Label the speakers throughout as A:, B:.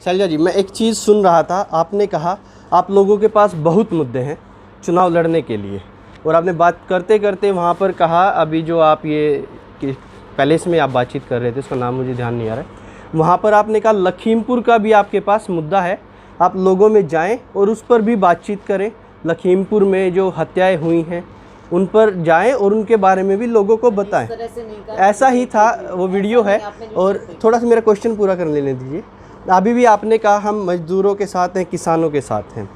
A: शैलजा जी, मैं एक चीज़ सुन रहा था, आपने कहा आप लोगों के पास बहुत मुद्दे हैं चुनाव लड़ने के लिए, और आपने बात करते करते वहाँ पर कहा, अभी जो आप ये कि पैलेस में आप बातचीत कर रहे थे, उसका नाम मुझे ध्यान नहीं आ रहा है, वहाँ पर आपने कहा लखीमपुर का भी आपके पास मुद्दा है, आप लोगों में जाएं और उस पर भी बातचीत करें। लखीमपुर में जो हत्याएं हुई हैं उन पर जाएं और उनके बारे में भी लोगों को बताएं। ऐसा ही था, वो वीडियो है। और थोड़ा सा मेरा क्वेश्चन पूरा कर लेने दीजिए। अभी भी आपने कहा हम मजदूरों के साथ हैं, किसानों के साथ हैं।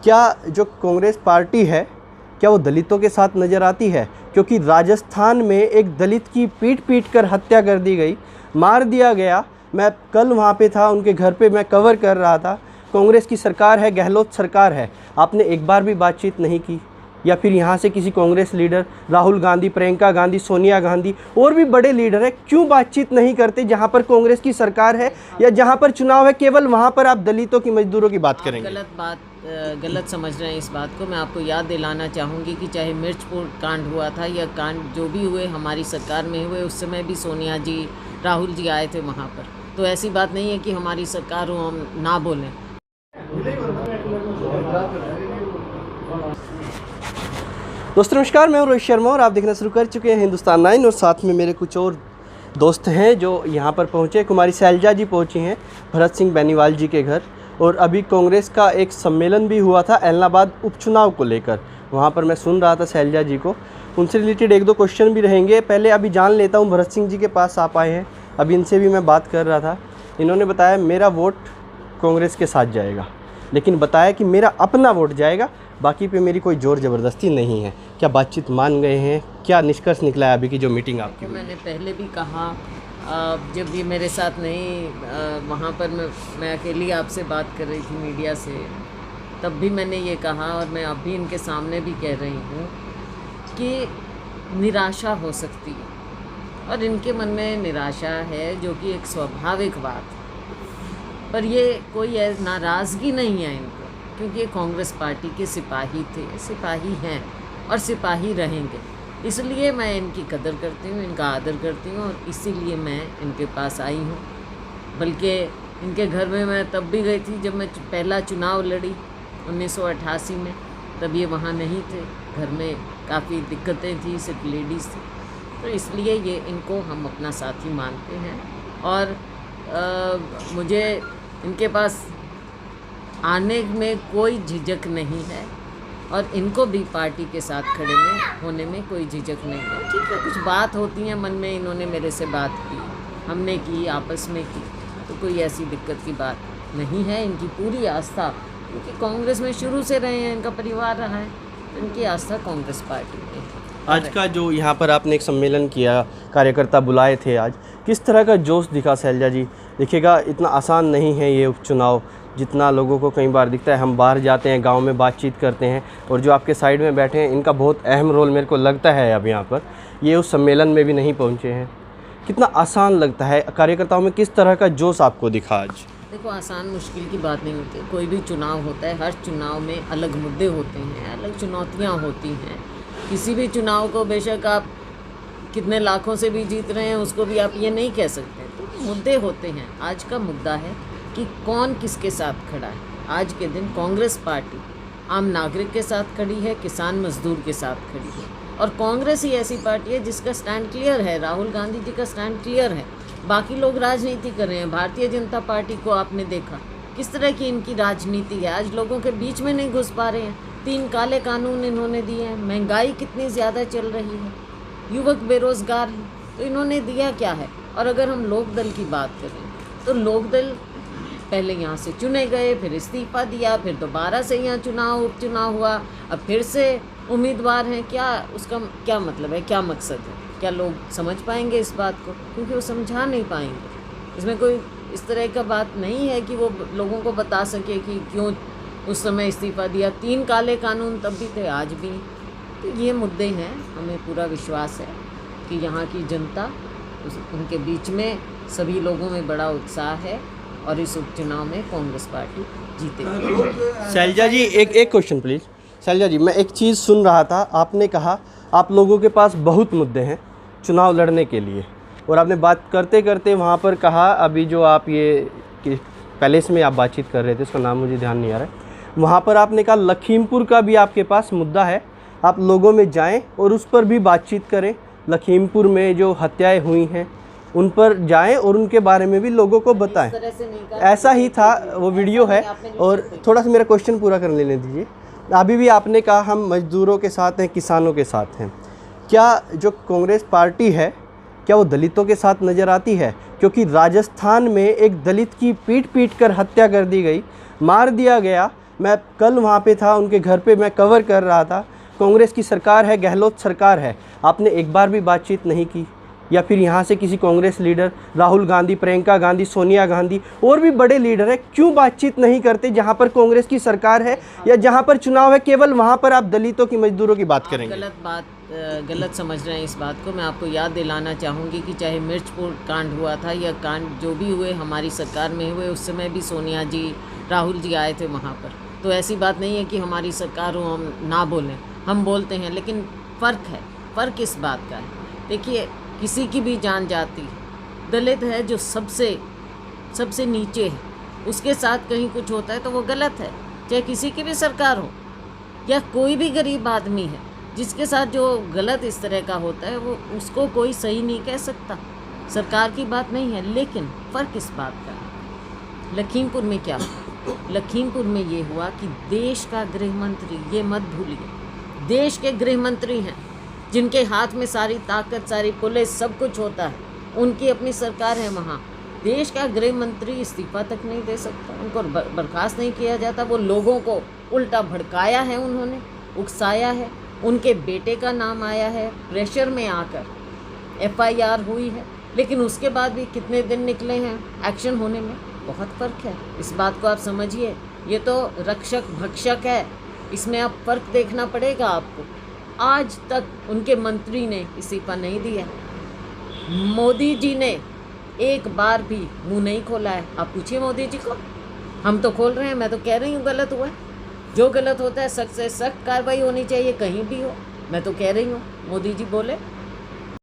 A: क्या जो कांग्रेस पार्टी है, क्या वो दलितों के साथ नज़र आती है? क्योंकि राजस्थान में एक दलित की पीट कर हत्या कर दी गई, मार दिया गया। मैं कल वहाँ पे था, उनके घर पे मैं कवर कर रहा था। कांग्रेस की सरकार है, गहलोत सरकार है, आपने एक बार भी बातचीत नहीं की? या फिर यहाँ से किसी कांग्रेस लीडर, राहुल गांधी, प्रियंका गांधी, सोनिया गांधी और भी बड़े लीडर हैं, क्यों बातचीत नहीं करते? जहाँ पर कांग्रेस की सरकार है या जहाँ पर चुनाव है, केवल वहाँ पर आप दलितों की, मजदूरों की बात करेंगे।
B: गलत समझ रहे हैं इस बात को। मैं आपको याद दिलाना चाहूँगी कि चाहे मिर्चपुर कांड हुआ था या कांड जो भी हुए हमारी सरकार में हुए, उस समय भी सोनिया जी, राहुल जी आए थे वहाँ पर। तो ऐसी बात नहीं है कि हमारी सरकार हो हम ना बोलें।
A: दोस्तों नमस्कार, मैं हूं रोहित शर्मा और आप देखना शुरू कर चुके हैं हिंदुस्तान 9। और साथ में मेरे कुछ और दोस्त हैं जो यहाँ पर पहुँचे। कुमारी शैलजा जी पहुँची हैं भरत सिंह बेनीवाल जी के घर। और अभी कांग्रेस का एक सम्मेलन भी हुआ था एलनाबाद उपचुनाव को लेकर, वहाँ पर मैं सुन रहा था शैलजा जी को। उनसे रिलेटेड एक दो क्वेश्चन भी रहेंगे। पहले अभी जान लेता हूँ, भरत सिंह जी के पास आप आए हैं, अभी इनसे भी मैं बात कर रहा था। इन्होंने बताया मेरा वोट कांग्रेस के साथ जाएगा, लेकिन बताया कि मेरा अपना वोट जाएगा, बाकी पे मेरी कोई ज़ोर ज़बरदस्ती नहीं है। क्या बातचीत मान गए हैं? क्या निष्कर्ष निकला है अभी की जो मीटिंग आपकी हुई?
B: मैंने पहले भी कहा, जब ये मेरे साथ नहीं, वहाँ पर मैं अकेली आपसे बात कर रही थी मीडिया से, तब भी मैंने ये कहा और मैं अब भी इनके सामने भी कह रही हूँ कि निराशा हो सकती है और इनके मन में निराशा है, जो कि एक स्वाभाविक बात है। पर ये कोई नाराज़गी नहीं है इनको, क्योंकि ये कांग्रेस पार्टी के सिपाही थे, सिपाही हैं और सिपाही रहेंगे। इसलिए मैं इनकी कदर करती हूँ, इनका आदर करती हूँ और इसीलिए मैं इनके पास आई हूँ। बल्कि इनके घर में मैं तब भी गई थी जब मैं पहला चुनाव लड़ी 1988 में, तब ये वहाँ नहीं थे। घर में काफ़ी दिक्कतें थी, सिर्फ लेडीज़ थी, तो इसलिए ये इनको हम अपना साथी मानते हैं। और मुझे इनके पास आने में कोई झिझक नहीं है और इनको भी पार्टी के साथ खड़े होने में कोई झिझक नहीं है। ठीक है, कुछ बात होती है मन में, इन्होंने मेरे से बात की, हमने की, आपस में की, तो कोई ऐसी दिक्कत की बात नहीं है। इनकी पूरी आस्था, क्योंकि कांग्रेस में शुरू से रहे हैं, इनका परिवार रहा है, तो इनकी आस्था कांग्रेस पार्टी में है।
A: आज का जो यहाँ पर आपने एक सम्मेलन किया, कार्यकर्ता बुलाए थे आज, किस तरह का जोश दिखा शैलजा जी? देखिएगा, इतना आसान नहीं है ये उपचुनाव, जितना लोगों को कई बार दिखता है। हम बाहर जाते हैं, गांव में बातचीत करते हैं, और जो आपके साइड में बैठे हैं, इनका बहुत अहम रोल मेरे को लगता है अब यहाँ पर। ये उस सम्मेलन में भी नहीं पहुँचे हैं। कितना आसान लगता है? कार्यकर्ताओं में किस तरह का जोश आपको दिखा आज?
B: देखो, आसान मुश्किल की बात नहीं होती। कोई भी चुनाव होता है, हर चुनाव में अलग मुद्दे होते हैं, अलग चुनौतियाँ होती हैं। किसी भी चुनाव को बेशक आप कितने लाखों से भी जीत रहे हैं, उसको भी आप ये नहीं कह सकते। तो मुद्दे होते हैं। आज का मुद्दा है कि कौन किसके साथ खड़ा है। आज के दिन कांग्रेस पार्टी आम नागरिक के साथ खड़ी है, किसान मजदूर के साथ खड़ी है। और कांग्रेस ही ऐसी पार्टी है जिसका स्टैंड क्लियर है, राहुल गांधी जी का स्टैंड क्लियर है। बाकी लोग राजनीति कर रहे हैं। भारतीय जनता पार्टी को आपने देखा किस तरह की इनकी राजनीति है, आज लोगों के बीच में नहीं घुस पा रहे हैं। 3 काले कानून इन्होंने दिए हैं, महंगाई कितनी ज़्यादा चल रही है, युवक बेरोज़गार हैं, तो इन्होंने दिया क्या है। और अगर हम लोकदल की बात करें तो लोकदल पहले यहाँ से चुने गए, फिर इस्तीफा दिया, फिर दोबारा से यहाँ उपचुनाव हुआ, अब फिर से उम्मीदवार हैं। क्या उसका क्या मतलब है, क्या मकसद है? क्या लोग समझ पाएंगे इस बात को? क्योंकि वो समझा नहीं पाएंगे। इसमें कोई इस तरह का बात नहीं है कि वो लोगों को बता सके कि क्यों उस समय इस्तीफा दिया। 3 काले कानून तब भी थे, आज भी। तो ये मुद्दे हैं। हमें पूरा विश्वास है कि यहाँ की जनता, उनके बीच में सभी लोगों में बड़ा उत्साह है और इस उपचुनाव में कांग्रेस पार्टी जीतेगी।
A: शैलजा जी, एक क्वेश्चन प्लीज़। शैलजा जी, मैं एक चीज़ सुन रहा था, आपने कहा आप लोगों के पास बहुत मुद्दे हैं चुनाव लड़ने के लिए, और आपने बात करते करते वहाँ पर कहा, अभी जो आप ये कि पैलेस में आप बातचीत कर रहे थे, उसका नाम मुझे ध्यान नहीं आ रहा है, वहाँ पर आपने कहा लखीमपुर का भी आपके पास मुद्दा है, आप लोगों में जाएं और उस पर भी बातचीत करें। लखीमपुर में जो हत्याएं हुई हैं उन पर जाएं और उनके बारे में भी लोगों को बताएं। ऐसा ही था, वो वीडियो है। और थोड़ा सा मेरा क्वेश्चन पूरा कर लेने दीजिए। अभी भी आपने कहा हम मजदूरों के साथ हैं, किसानों के साथ हैं। क्या जो कांग्रेस पार्टी है क्या वो दलितों के साथ नज़र आती है? क्योंकि राजस्थान में एक दलित की पीट कर हत्या कर दी गई, मार दिया गया। मैं कल वहाँ पे था, उनके घर पे मैं कवर कर रहा था। कांग्रेस की सरकार है, गहलोत सरकार है, आपने एक बार भी बातचीत नहीं की? या फिर यहाँ से किसी कांग्रेस लीडर, राहुल गांधी, प्रियंका गांधी, सोनिया गांधी और भी बड़े लीडर हैं, क्यों बातचीत नहीं करते? जहाँ पर कांग्रेस की सरकार है या जहाँ पर चुनाव है, केवल वहाँ पर आप दलितों की, मजदूरों की बात करेंगे।
B: गलत समझ रहे हैं इस बात को। मैं आपको याद दिलाना चाहूँगी कि चाहे मिर्चपुर कांड हुआ था या कांड जो भी हुए हमारी सरकार में हुए, उस समय भी सोनिया जी, राहुल जी आए थे वहाँ पर। तो ऐसी बात नहीं है कि हमारी सरकार हो हम ना बोलें, हम बोलते हैं, लेकिन फ़र्क है। फ़र्क इस बात का है, देखिए किसी की भी जान जाती है, दलित है जो सबसे नीचे है, उसके साथ कहीं कुछ होता है तो वो गलत है। चाहे किसी की भी सरकार हो या कोई भी गरीब आदमी है, जिसके साथ जो गलत इस तरह का होता है वो उसको कोई सही नहीं कह सकता। सरकार की बात नहीं है, लेकिन फ़र्क इस बात का है। लखीमपुर में क्या हुआ? लखीमपुर में ये हुआ कि देश का गृह मंत्री, ये मत भूलिए, देश के गृह मंत्री हैं जिनके हाथ में सारी ताकत, सारी पुलिस, सब कुछ होता है, उनकी अपनी सरकार है वहाँ। देश का गृह मंत्री इस्तीफा तक नहीं दे सकता, उनको बर्खास्त नहीं किया जाता। वो लोगों को उल्टा भड़काया है, उन्होंने उकसाया है, उनके बेटे का नाम आया है, प्रेशर में आकर FIR हुई है, लेकिन उसके बाद भी कितने दिन निकले हैं एक्शन होने में? बहुत फ़र्क है, इस बात को आप समझिए। ये तो रक्षक भक्षक है, इसमें आप फ़र्क देखना पड़ेगा आपको। आज तक उनके मंत्री ने इस्तीफा नहीं दिया, मोदी जी ने एक बार भी मुंह नहीं खोला है। आप पूछिए मोदी जी को, हम तो खोल रहे हैं। मैं तो कह रही हूँ गलत हुआ है, जो गलत होता है सख्त से सख्त कार्रवाई होनी चाहिए, कहीं भी हो। मैं तो कह रही हूँ मोदी जी बोले।